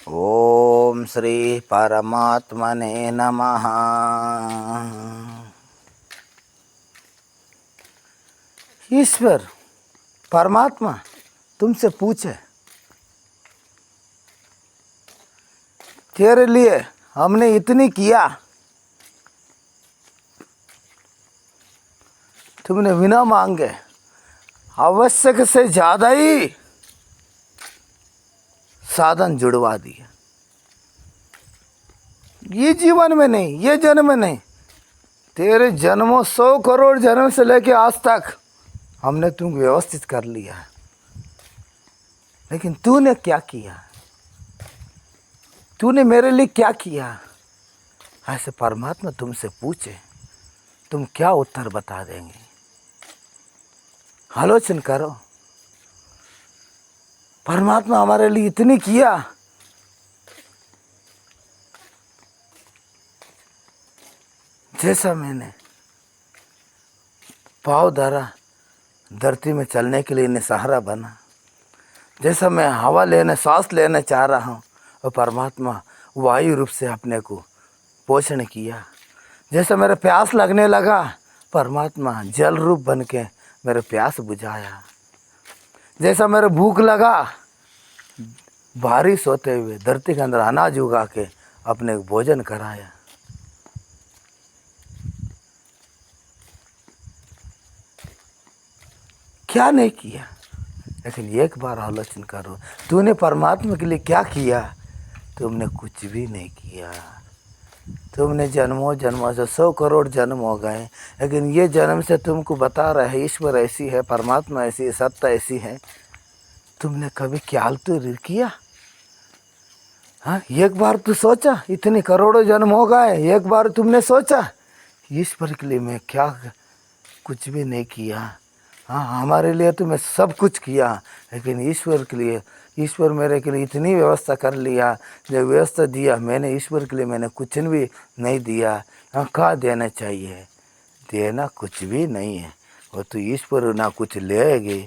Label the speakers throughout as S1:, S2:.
S1: ओम श्री परमात्मने नमः। ईश्वर परमात्मा तुमसे पूछे, तेरे लिए हमने इतनी किया, तुमने बिना मांगे आवश्यक से ज़्यादा ही साधन जुड़वा दिए। ये जीवन में नहीं, ये जन्म में नहीं, तेरे जन्मों 100 करोड़ जन्म से लेके आज तक हमने तुमको व्यवस्थित कर लिया है। लेकिन तूने क्या किया? तूने मेरे लिए क्या किया? ऐसे परमात्मा तुमसे पूछे, तुम क्या उत्तर बता देंगे? आलोचना करो। परमात्मा हमारे लिए इतनी किया, जैसा मैंने पाँव धरा धरती में चलने के लिए इन्हें सहारा बना, जैसा मैं हवा लेने सांस लेने चाह रहा हूँ, और परमात्मा वायु रूप से अपने को पोषण किया। जैसा मेरा प्यास लगने लगा, परमात्मा जल रूप बन के मेरे प्यास बुझाया। जैसा मेरे भूख लगा, बारिश होते हुए धरती के अंदर अनाज उगा के अपने को भोजन कराया। क्या नहीं किया? लेकिन एक बार आलोचना करो, तूने परमात्मा के लिए क्या किया? तुमने कुछ भी नहीं किया। तुमने जन्मों जन्मों से 100 करोड़ जन्म हो गए, लेकिन ये जन्म से तुमको बता रहा है ईश्वर ऐसी है, परमात्मा ऐसी है, सत्ता ऐसी है। तुमने कभी ख्याल तो किया? हाँ, एक बार तो सोचा? इतने करोड़ों जन्म हो गए, एक बार तुमने सोचा ईश्वर के लिए मैं क्या कुछ भी नहीं किया? हाँ, हमारे लिए तो मैं सब कुछ किया, लेकिन ईश्वर के लिए, ईश्वर मेरे के लिए इतनी व्यवस्था कर लिया, जो व्यवस्था दिया मैंने ईश्वर के लिए मैंने कुछ भी नहीं दिया। हाँ, क्या देना चाहिए? देना कुछ भी नहीं है। वो तो ईश्वर ना कुछ लेगी।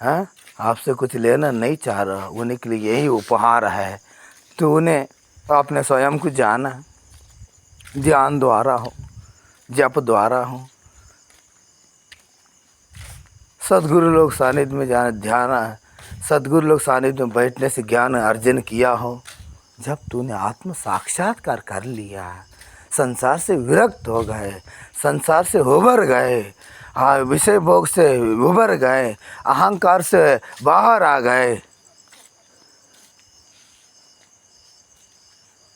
S1: हाँ, आपसे कुछ लेना नहीं चाह रहा, उन्हीं के लिए यही उपहार है। तो उन्हें अपने स्वयं को जाना, ध्यान द्वारा हो, जप द्वारा हो, सदगुरु लोग सानिध्य में जाना, ध्यान, सदगुरु लोग सानिध्य में बैठने से ज्ञान अर्जन किया हो। जब तूने आत्म साक्षात्कार कर लिया, संसार से विरक्त हो गए, संसार से उबर गए, विषय भोग से उबर गए, अहंकार से बाहर आ गए,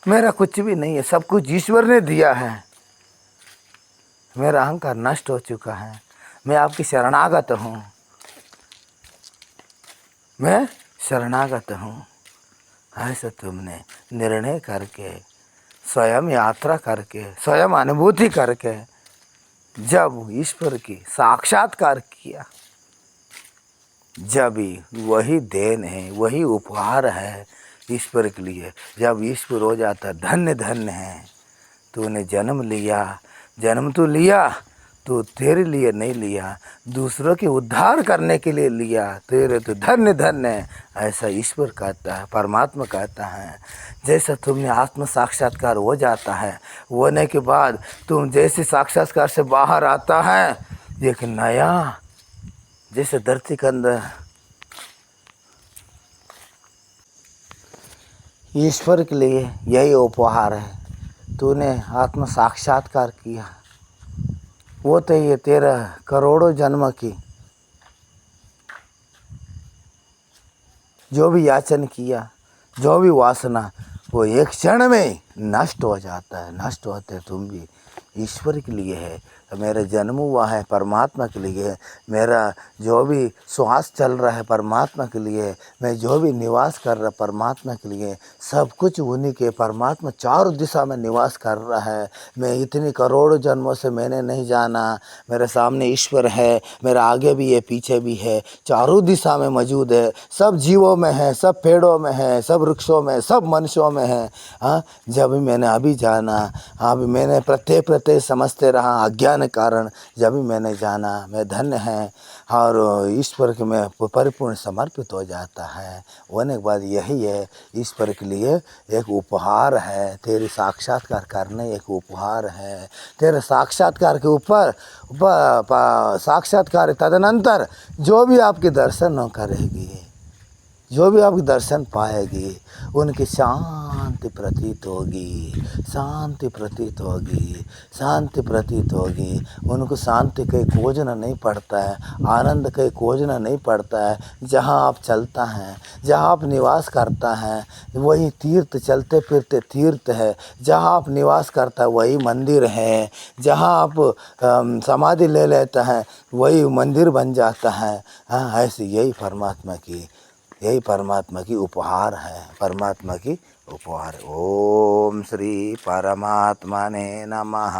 S1: मेरा कुछ भी नहीं है, सब कुछ ईश्वर ने दिया है, मेरा अहंकार नष्ट हो चुका है, मैं आपकी शरणागत हूँ, मैं शरणागत हूँ। ऐसा तुमने निर्णय करके, स्वयं यात्रा करके, स्वयं अनुभूति करके जब ईश्वर की साक्षात्कार किया, जब वही देन है, वही उपहार है ईश्वर के लिए। जब ईश्वर हो जाता, धन्य धन्य है। तूने जन्म लिया, जन्म तो लिया, तो तेरे लिए नहीं लिया, दूसरों के उद्धार करने के लिए लिया। तेरे तो धन्य धन्य है, ऐसा ईश्वर कहता है, परमात्मा कहता है। जैसा तुमने आत्म साक्षात्कार हो जाता है, होने के बाद तुम जैसे साक्षात्कार से बाहर आता है, एक नया, जैसे धरती के अंदर ईश्वर के लिए यही उपहार है। तूने आत्म साक्षात्कार किया, वो तो ये तेरा करोड़ों जन्म की जो भी याचन किया, जो भी वासना, वो एक क्षण में नष्ट हो जाता है। नष्ट होते तुम भी ईश्वर के लिए है। मेरा जन्म हुआ है परमात्मा के लिए, मेरा जो भी श्वास चल रहा है परमात्मा के लिए, मैं जो भी निवास कर रहा परमात्मा के लिए, सब कुछ उन्हीं के, परमात्मा चारों दिशा में निवास कर रहा है। मैं इतनी करोड़ों जन्मों से मैंने नहीं जाना, मेरे सामने ईश्वर है, मेरा आगे भी है पीछे भी है, चारों दिशा में मौजूद है, सब जीवों में है, सब पेड़ों में है, सब वृक्षों में, सब मनुष्यों में है। हाँ, जब मैंने अभी जाना, हाँ भी मैंने प्रत्येक समझते रहा अज्ञान कारण, जब भी मैंने जाना, मैं धन्य है। और ईश्वर के में परिपूर्ण समर्पित हो जाता है। होने के बाद यही है ईश्वर के लिए एक उपहार है, तेरे साक्षात्कार करने एक उपहार है। तेरे साक्षात्कार के ऊपर साक्षात्कार तदनंतर जो भी आपके दर्शन करेगी, जो भी आपके दर्शन पाएगी, उनकी शांति प्रतीत होगी, शांति प्रतीत होगी, शांति प्रतीत होगी। उनको शांति कहीं खोजना नहीं पड़ता है, आनंद कहीं खोजना नहीं पड़ता है। जहाँ आप चलता हैं, जहाँ आप निवास करता हैं, वही तीर्थ, चलते फिरते तीर्थ है। जहाँ आप निवास करता है वही मंदिर है। जहाँ आप समाधि ले लेता है वही मंदिर बन जाता है। हाँ, ऐसे यही परमात्मा की उपहार है, परमात्मा की उपहार। ओम श्री परमात्मने नमः।